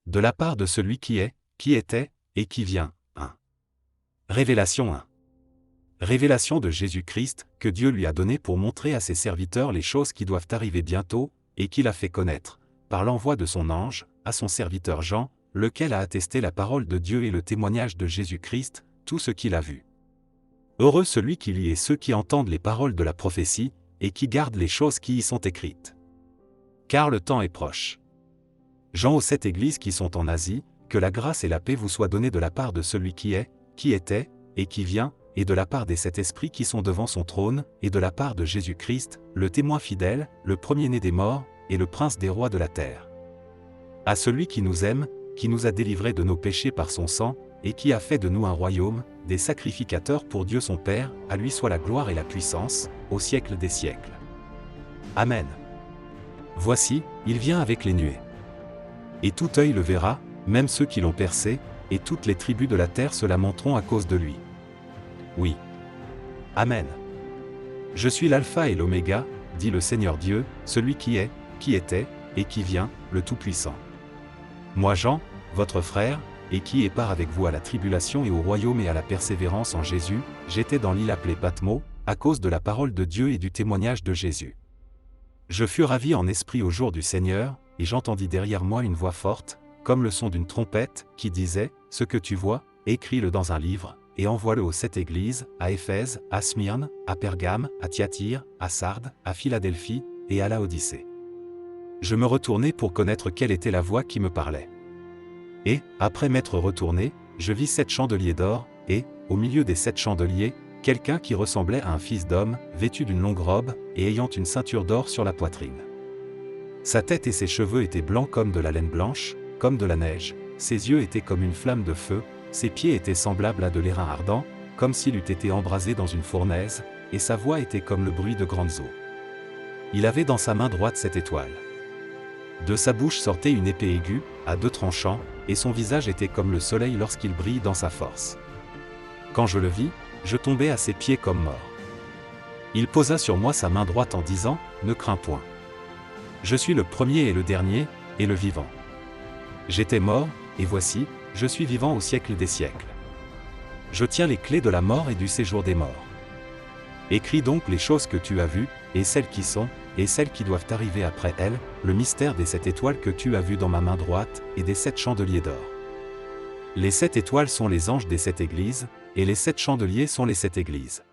De la part de celui qui est, qui était, et qui vient. 1. Révélation 1. Révélation de Jésus-Christ, que Dieu lui a donnée pour montrer à ses serviteurs les choses qui doivent arriver bientôt, et qu'il a fait connaître, par l'envoi de son ange, à son serviteur Jean, lequel a attesté la parole de Dieu et le témoignage de Jésus-Christ, tout ce qu'il a vu. Heureux celui qui lit et ceux qui entendent les paroles de la prophétie, et qui gardent les choses qui y sont écrites. Car le temps est proche. Jean aux 7 églises qui sont en Asie, que la grâce et la paix vous soient données de la part de celui qui est, qui était, et qui vient, et de la part des 7 esprits qui sont devant son trône, et de la part de Jésus-Christ, le témoin fidèle, le premier-né des morts, et le prince des rois de la terre. À celui qui nous aime, qui nous a délivrés de nos péchés par son sang, et qui a fait de nous un royaume, des sacrificateurs pour Dieu son Père, à lui soit la gloire et la puissance, au siècle des siècles. Amen. Voici, il vient avec les nuées. Et tout œil le verra, même ceux qui l'ont percé, et toutes les tribus de la terre se lamenteront à cause de lui. Oui. Amen. Je suis l'alpha et l'oméga, dit le Seigneur Dieu, celui qui est, qui était, et qui vient, le Tout-Puissant. Moi Jean, votre frère, et qui est part avec vous à la tribulation et au royaume et à la persévérance en Jésus, j'étais dans l'île appelée Patmos, à cause de la parole de Dieu et du témoignage de Jésus. Je fus ravi en esprit au jour du Seigneur, et j'entendis derrière moi une voix forte, comme le son d'une trompette, qui disait, « Ce que tu vois, écris-le dans un livre, et envoie-le aux 7 églises, à Éphèse, à Smyrne, à Pergame, à Thyatire, à Sardes, à Philadelphie, et à Laodicée. » Je me retournai pour connaître quelle était la voix qui me parlait. Et, après m'être retourné, je vis 7 chandeliers d'or, et, au milieu des 7 chandeliers, quelqu'un qui ressemblait à un fils d'homme, vêtu d'une longue robe, et ayant une ceinture d'or sur la poitrine. Sa tête et ses cheveux étaient blancs comme de la laine blanche, comme de la neige, ses yeux étaient comme une flamme de feu, ses pieds étaient semblables à de l'airain ardent, comme s'il eût été embrasé dans une fournaise, et sa voix était comme le bruit de grandes eaux. Il avait dans sa main droite 7 étoiles. De sa bouche sortait une épée aiguë, à 2 tranchants, et son visage était comme le soleil lorsqu'il brille dans sa force. Quand je le vis, je tombai à ses pieds comme mort. Il posa sur moi sa main droite en disant, « Ne crains point. Je suis le premier et le dernier, et le vivant. J'étais mort, et voici, je suis vivant au siècle des siècles. Je tiens les clés de la mort et du séjour des morts. Écris donc les choses que tu as vues, et celles qui sont, et celles qui doivent arriver après elles, le mystère des 7 étoiles que tu as vues dans ma main droite, et des 7 chandeliers d'or. Les 7 étoiles sont les anges des 7 églises, et les 7 chandeliers sont les 7 églises.